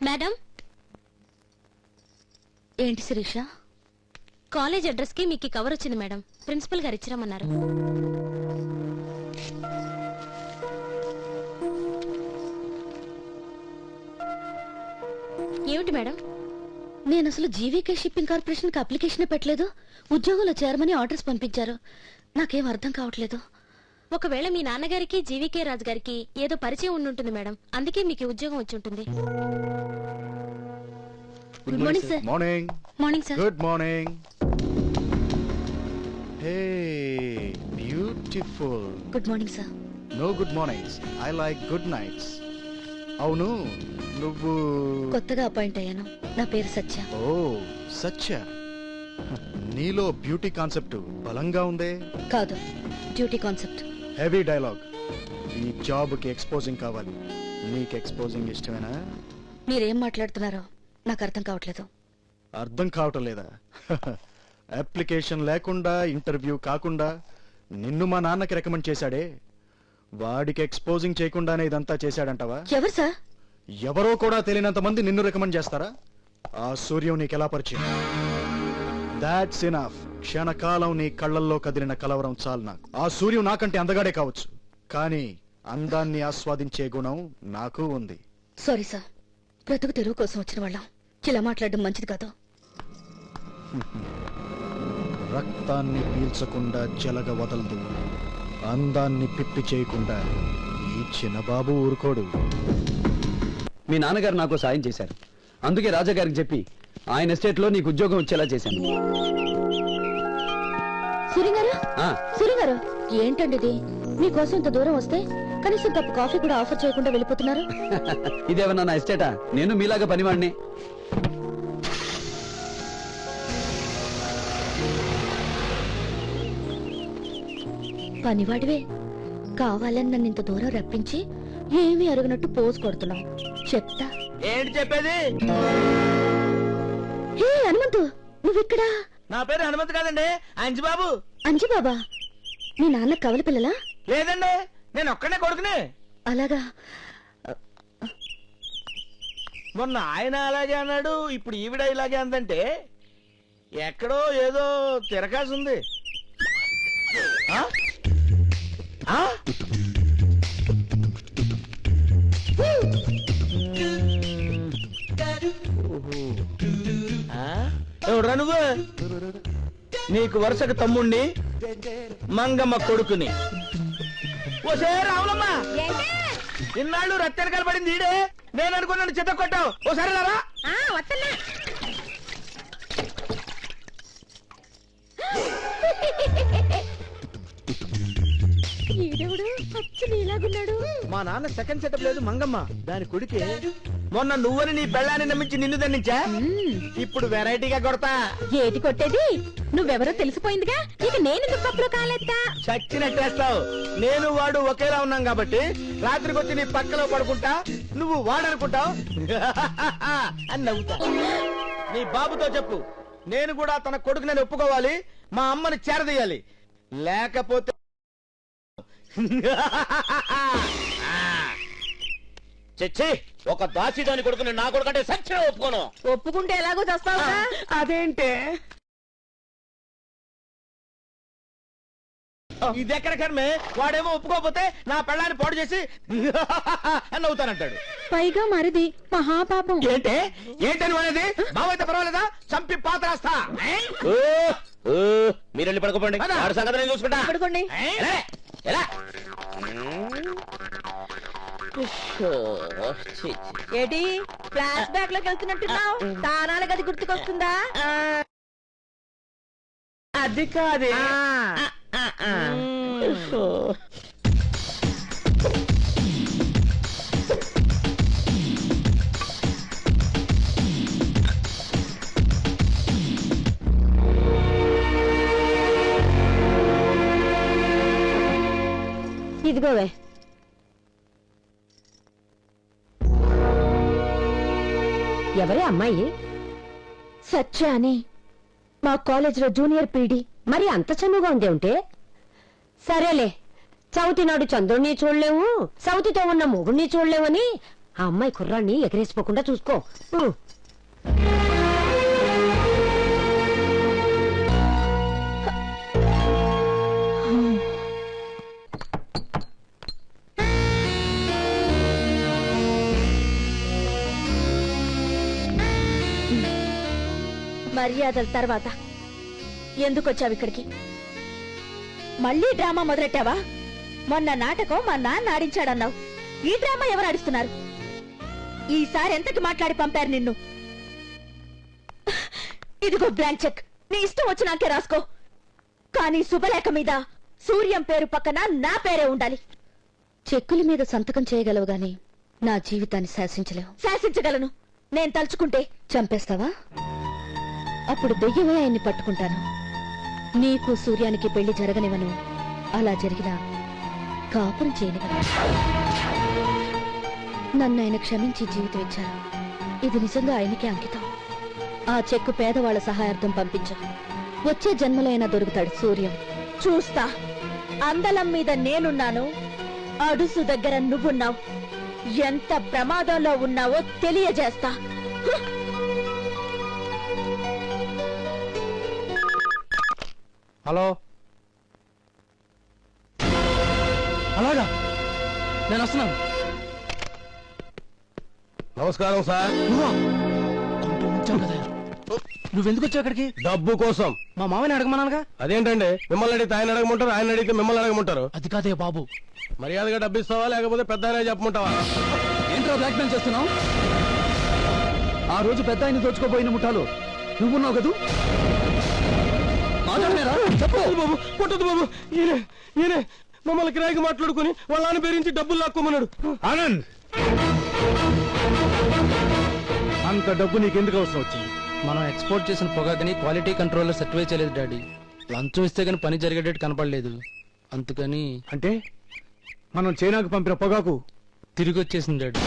Madam, ఏంటి Sirisha? College address కి మీకు కవర్ వచ్చింది మేడం. ప్రిన్సిపల్ గారు ఇచ్చిరమ్మన్నారు. ఏమిటి మేడం? నేను అసలు జీవీకే షిప్పింగ్ కార్పొరేషన్ కి అప్లికేషన్ పెట్టలేదు. ఉద్యోగంలో చేరమని ఆర్డర్స్ పంపించారు. నాకేం అర్థం కావట్లేదు. ఒకవేళ మీ నాన్నగారికి జీవీకే రాజు గారికి ఏదో పరిచయం ఉండుంటుంది మేడం. అందుకే మీకు ఈ ఉద్యోగం వచ్చి ఉంటుంది. Good morning sir. Morning. Morning sir. Good morning. Hey beautiful. Good morning sir. No good mornings, I like good nights. అవును, నువ్వు కొత్తగా అపాయింట్ అయ్యాను. నా పేరు సత్య. ఓ సత్య. నీలో బ్యూటీ కాన్సెప్ట్ బలంగా ఉందే. కాదు, డ్యూటీ కాన్సెప్ట్. Heavy dialogue. ఈ జాబ్ కి ఎక్స్పోజింగ్ కావాలి. నీకు ఎక్స్పోజింగ్ ఇష్టమేనా? మీరేం మాట్లాడుతున్నారో నాకు అర్థం కావట్లేదు. అర్థం కావటం లేదా? అప్లికేషన్ లేకుండా, ఇంటర్వ్యూ కాకుండా నిన్ను మా నాన్నకి రికమెండ్ చేశాడే, వాడికి ఎక్స్పోజింగ్ చేయకుండానే ఇదంతా చేశాడంటావా? ఎవరు సార్? ఎవరో కూడా తెలియనంత మంది నిన్ను రికమెండ్ చేస్తారా? ఆ సూర్యం నీకెలా పరిచయం? That's enough. క్షణకాలం నీ కళ్ళల్లో కదిలిన కలవరం చాలు నాకు. ఆ సూర్యం నాకంటే అందగాడే కావచ్చు, కానీ అందాన్ని ఆస్వాదించే గుణం నాకు ఉంది. సారీ సార్, బ్రతుకు తెరువు కోసం వచ్చిన వాళ్ళం. ఇలా మాట్లాడడం మంచిది కాదు. రక్తాన్ని పీల్చకుండా జలగ వదలదు, అందాన్ని పిప్పి చేయకుండా ఈ చిన్నబాబు ఊరుకోడు. మీ నాన్నగారు నాకు సాయం చేశారు. అందుకే రాజాగారికి చెప్పి ఆయన ఎస్టేట్ లో నీకు ఉద్యోగం వచ్చేలా చేశాను. సూర్య గారు, ఆ, సూర్య గారు, ఏంటండి ఇది? మీకోసం ఇంత దూరం వస్తే కనీసం కప్పు కాఫీ కూడా ఆఫర్ చేయకుండా వెళ్ళిపోతున్నారు. ఇదేమన్నా నా ఎస్టేటా? నేను మీలాగా పనివాడిని. పనివాడివే కావాలని నన్ను ఇంత దూరం రప్పించి ఏమీ అరగనట్టు పోజ్ కొడుతున్నావు. చెప్తా. ఏంటి చెప్పేది? హే హనుమంతు, నువ్విక్కడా? నా పేరు హనుమంత్ కాదండి, అంజిబాబు. అంజి బాబా, మీ నాన్న కవల పిల్లలా? లేదండి, నేను ఒక్కడే కొడుకుని. అలాగా. మొన్న ఆయన అలాగే అన్నాడు, ఇప్పుడు ఈవిడ ఇలాగే అందంటే ఎక్కడో ఏదో తిరకాసి ఉంది. ఆ? ఆ? ఎవడ్రా నువ్వు? నీకు వరుసకు తమ్ముణ్ణి, మంగమ్మ కొడుకుని. ఓసే రావులమ్మా, ఇన్నాళ్ళు రత్తెనకాల పడింది ఈడే. నేను అనుకున్నాను చిత్త కొట్టావు. ఓసారి రారా. మా నాన్న సెకండ్ సెటప్ లేదు, మంగమ్మ దాని కొడుకే. మొన్న నువ్వని నీ పెళ్ళాన్ని నమ్మించి నిన్ను దండించా, ఇప్పుడు వెరైటీగా కొడతా. ఏది కొట్టేది? నువ్వెవరో తెలిసిపోయిందిగా, ఇక నేను దుప్పట్లో కాలేస్తా. చచ్చినట్టేస్తావు. నేను వాడు ఒకేలా ఉన్నాం కాబట్టి రాత్రికి వచ్చి నీ పక్కలో పడుకుంటా, నువ్వు వాడనుకుంటావు అని నవ్వుతా. నీ బాబుతో చెప్పు, నేను కూడా తన కొడుకు నేను ఒప్పుకోవాలి, మా అమ్మని చేరదీయాలి, లేకపోతే చచ్చి ఒక దాచిదాని కొడుకుని నా కొడుకంటే సత్యం ఒప్పుకోను. ఒప్పుకుంటే ఎలాగో చేస్తావా? అదేంటే ఇదెక్కడ కర్మే? వాడేమో ఒప్పుకోకపోతే నా పెళ్ళాన్ని పాడు చేసి అని నవ్వుతానంటాడు. పైగా మరిది మహాపాపం. ఏంటే ఏంటని అనేది? బావైతే పర్వాలేదా? చంపి పాతరాస్తా. మీరు వెళ్ళి పడుకోండి, వాడి సంగతి నేను చూసుకుంటా. పడుకోండి. ఎలా ఏటి ఫ్లాష్ బ్యాక్ లోకి వెళ్తున్నట్టున్నావు? తానాల గది గుర్తుకొస్తుందా? అది కాదే. ఇదిగోవే. ఎవరే అమ్మాయి? సత్య అని, మా కాలేజీలో జూనియర్ పీడి. మరి అంత చనువుగా ఉంది ఉంటే సరేలే. చవితి నాడు చంద్రుణ్ణి చూడలేము, సౌతితో ఉన్న మొగుణ్ణి చూడలేమని ఆ అమ్మాయి కుర్రాన్ని ఎగరేసిపోకుండా చూసుకో మర్యాదల తర్వాత ఎందుకొచ్చావు ఇక్కడికి? మళ్ళీ డ్రామా మొదలెట్టావా? మొన్న నాటకం మా నాన్న ఆడించాడన్నావు. ఈ డ్రామా ఎవరు ఆడిస్తున్నారు? ఈసారి ఎంతకి మాట్లాడి పంపారు నిన్ను? ఇదిగో బ్లాంక్ చెక్, నీ ఇష్టం వచ్చినాకే రాసుకో. కానీ శుభలేఖ మీద సూర్యం పేరు పక్కన నా పేరే ఉండాలి. చెక్కుల మీద సంతకం చేయగలవు గాని నా జీవితాన్ని శాసించలేవు. శాసించగలను. నేను తలుచుకుంటే చంపేస్తావా? అప్పుడు దెయ్యమే ఆయన్ని పట్టుకుంటాను. నీకు సూర్యానికి పెళ్లి జరగనివను. అలా జరిగినా కాపురం చేయనివను. నన్ను ఆయన క్షమించి జీవితం ఇచ్చారు. ఇది నిజంగా ఆయనకే అంకితం. ఆ చెక్కు పేదవాళ్ల సహాయార్థం పంపించా. వచ్చే జన్మలో అయినా దొరుకుతాడు సూర్యం. చూస్తా. అందలం మీద నేనున్నాను, అడుసు దగ్గర నువ్వున్నావు. ఎంత ప్రమాదంలో ఉన్నావో తెలియజేస్తా. హలో, అలాగా నేను వస్తున్నాను. నమస్కారం సార్. నువ్వెందుకు వచ్చావు అక్కడికి? డబ్బు కోసం. మా మామని అడగమన్నానుగా. అదేంటండి, మిమ్మల్ని అడిగితే ఆయన అడగమంటారు, ఆయన అడిగితే మిమ్మల్ని అడగమంటారు. అది కాదే బాబు. మర్యాదగా డబ్బు ఇస్తావా లేకపోతే పెద్ద ఆయన చెప్పమంటావా? ఏంట్రా బ్లాక్ మెయిల్ చేస్తున్నావు? ఆ రోజు పెద్ద ఆయన దోచుకోపోయిన ముఠాలు నువ్వున్నావు కదూ? మాట్లాడలేరా? చెప్పు బాబు, కొట్టదు బాబు. ఈయనే మమ్మల్ని కిరాయికి మాట్లాడుకుని వాళ్ళ నాన్న పేరించి డబ్బులు లాక్కోమన్నాడు. ఆనంద్, అంత డబ్బు నీకెందుకు అవసరం వచ్చింది? మనం ఎక్స్పోర్ట్ చేసిన పొగాకుని క్వాలిటీ కంట్రోలర్ సర్టిఫై చేయలేదు డాడీ. లంచం ఇస్తే గానీ పని జరిగేటట్టు కనపడలేదు. అందుకని అంటే మనం చైనాకు పంపిన పొగాకు తిరిగి వచ్చేసింది డాడీ.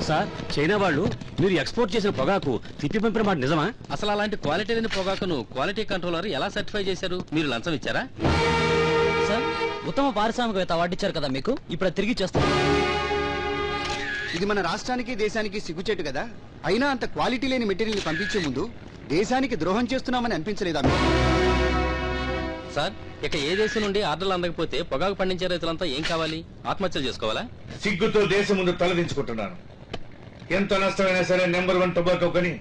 సార్, చైనా వాళ్ళు మీరు ఎక్స్పోర్ట్ చేసిన పొగాకు తిప్పి పంపిన మాట నిజమా? అసలు అలాంటి క్వాలిటీ లేని పొగాకును క్వాలిటీ కంట్రోలర్ ఎలా సర్టిఫై చేశారు? మీరు లంచం ఇచ్చారా? సార్, ఉత్తమ పారిశ్రామికవేత్త అవార్డు ఇచ్చారు కదా మీకు, ఇప్పుడు తిరిగి చేస్తాం. ఇది మన రాష్ట్రానికి దేశానికి సిగ్గుచేటు కదా. అయినా అంత క్వాలిటీ లేని మెటీరియల్ పంపించే ముందు దేశానికి ద్రోహం చేస్తున్నామని అనిపించలేదా మీకు? సార్, ఇక ఏ దేశం నుండి ఆర్డర్లు అందకపోతే పొగాకు పండించే రైతులంతా ఏం కావాలి? ఆత్మహత్యలు చేసుకోవాలా? సిగ్గుతో దేశం ముందు తలదించుకుంటున్నాను. ఎంత నష్టమైనా సరే నెంబర్ 1 టొబాకో కొని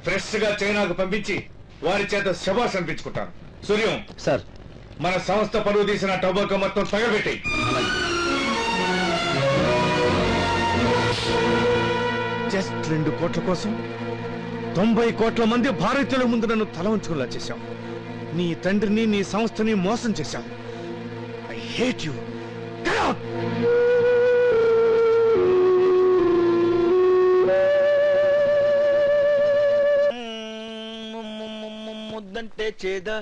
ఫ్రెష్ గా చైనాకు పంపించి వారి చేత శబాష్ అనిపించుకుంటాను. సూర్యం సార్, మన సంస్థ పరువు తీసిన టొబాకో మొత్తం తగబెట్టి జస్ట్ 2 కోట్ల కోసం 90 కోట్ల మంది భారతీయుల ముందు నన్ను తల ఉంచుకునేలా చేశావు. నీ తండ్రిని నీ సంస్థని మోసం చేశావు. I hate you. Get out. ముద్దంటే చేదా.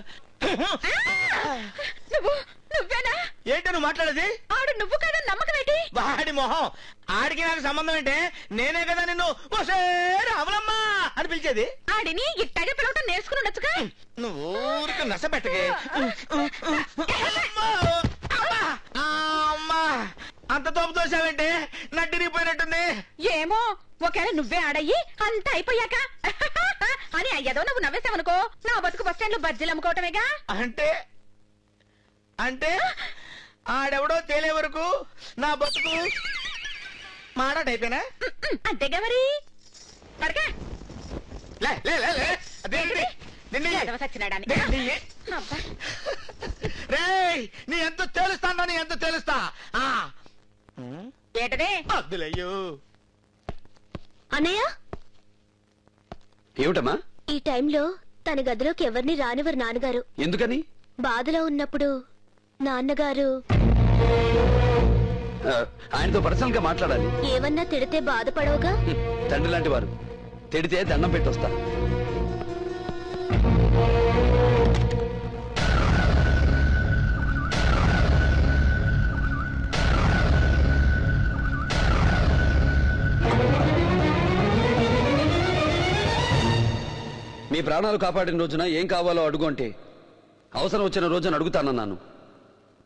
నువ్వేనా? ఏంటి నువ్వు మాట్లాడేది? ఆడు నువ్వు కదా, నమ్మకం ఏంటి? వాడి మొహం. ఆడికి నాకు సంబంధం ఏంటే? నేనే కదా నిన్ను ఓసే రావులమ్మా అని పిలిచేది. ఆడిని ఇట్టగా పిలవటం నేర్చుకుని ఉండొచ్చుగా. నువ్వు ఊరికి నశ పెట్టకే. అమ్మా, అంత తోపు తోసావంటే నడ్డిరిగిపోయినట్టుంది. ఏమో, ఒకవేళ నువ్వే ఆడయ్యి అంత అయిపోయాక అని అయ్యదో నువ్వు నవ్వేసావనుకో, నా బతుకు బస్ స్టాండ్ లో బజ్జీలు అమ్ముకోవటమేగా. అంటే అంటే ఆడెవడో తేలే వరకు నా బతుకు మాడాటైపోయినా? అంతేగా మరి. పడకా లే లే లే లే. అదేంటి? నిన్ను సచ్చినాడని. రేయ్, నీ ఎంత తేలుస్తాను, నీ ఎంత తేలుస్తా. ఏటదే అద్దులయ్యో. అన్నయ్య, ఏమిటమ్మా? ఈ టైంలో తన గదిలోకి ఎవరిని రానివ్వరు నాన్నగారు. ఎందుకని? బాధలో ఉన్నప్పుడు నాన్నగారు ఆయనతో పర్సనల్ గా మాట్లాడాలి. ఏమన్నా తిడితే బాధపడవుగా. తండ్రి లాంటి వారు. తిడితే దండం పెట్టొస్తా. మీ ప్రాణాలు కాపాడిన రోజున ఏం కావాలో అడుగు అంటే అవసరం వచ్చిన రోజున అడుగుతానన్నాను.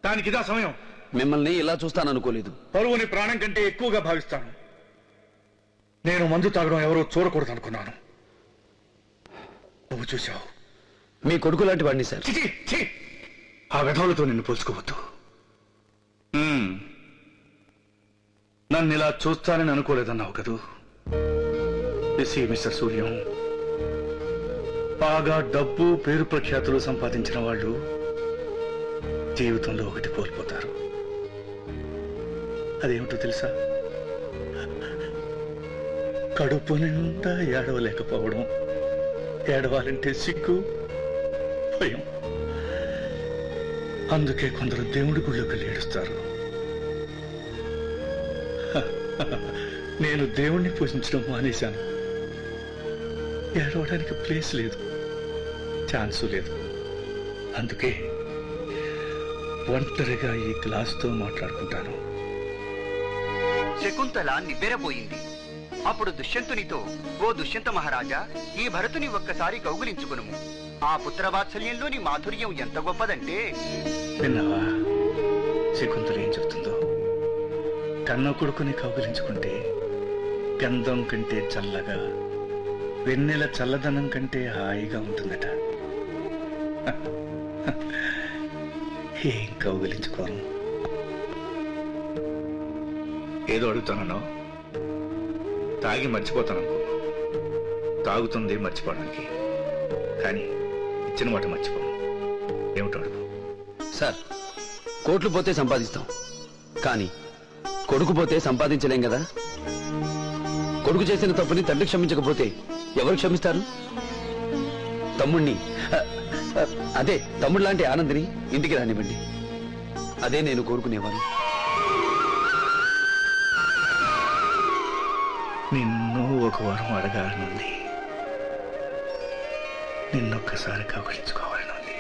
దానికి ఇదా సమయం? మిమ్మల్ని ఇలా చూస్తాననుకోలేదు. పరువుని ప్రాణం కంటే ఎక్కువగా భావిస్తాను. నేను మందు తాగడం ఎవరో చూడకూడదు అనుకున్నాను. నువ్వు చూశావు. మీ కొడుకు లాంటి వాడిని సార్. ఛీ, ఛీ! ఆ విధవులతో నిన్ను పోల్చుకోవద్దు. నన్ను ఇలా చూస్తానని అనుకోలేదన్నావు కదూ. మిస్టర్ సూర్యం, బాగా డబ్బు పేరు ప్రఖ్యాతులు సంపాదించిన వాళ్ళు జీవితంలో ఒకటి కోల్పోతారు. అదేమిటో తెలుసా? కడుపు నిండా ఏడవలేకపోవడం. ఏడవాలంటే సిగ్గు, భయం. అందుకే కొందరు దేవుడి గుళ్ళోకి ఏడుస్తారు. నేను దేవుణ్ణి పూజించడం మానేశాను. ఏడవడానికి ప్లేస్ లేదు, ఛాన్సు లేదు. అందుకే ఒంటరిగా ఈ గ్లాస్తో మాట్లాడుకుంటాను. శకుంతల నివ్వెరపోయింది. అప్పుడు దుష్యంతునితో, ఓ దుష్యంత మహారాజా, ఈ భరతుని ఒక్కసారి కౌగిలించుకునుము. ఆ పుత్రవాత్సల్యంలోని మాధుర్యం ఎంత గొప్పదంటే. విన్నావా శకుంతల ఏం చెప్తుందో? కన్న కొడుకుని కౌగిలించుకుంటే గంధం కంటే చల్లగా, వెన్నెల చల్లదనం కంటే హాయిగా ఉంటుందట. ఏం కౌగిలించుకోను. ఏదో అడుగుతానో తాగి మర్చిపోతాననుకో. తాగుతుంది మర్చిపోవడానికి, కానీ ఇచ్చిన మాట మర్చిపోను. ఏమిటో అడుగు. సార్, కోట్లు పోతే సంపాదిస్తాం, కానీ కొడుకు పోతే సంపాదించలేం కదా. కొడుకు చేసిన తప్పుని తండ్రి క్షమించకపోతే ఎవరు క్షమిస్తారు? తమ్ముణ్ణి, అదే తమ్ముడు లాంటి ఆనందిని ఇంటికి రానివ్వండి. అదే నేను కోరుకునేవాను. నిన్ను ఒక వారం అడగాలనుంది. నిన్నొక్కసారి కౌగిలించుకోవాలనుంది.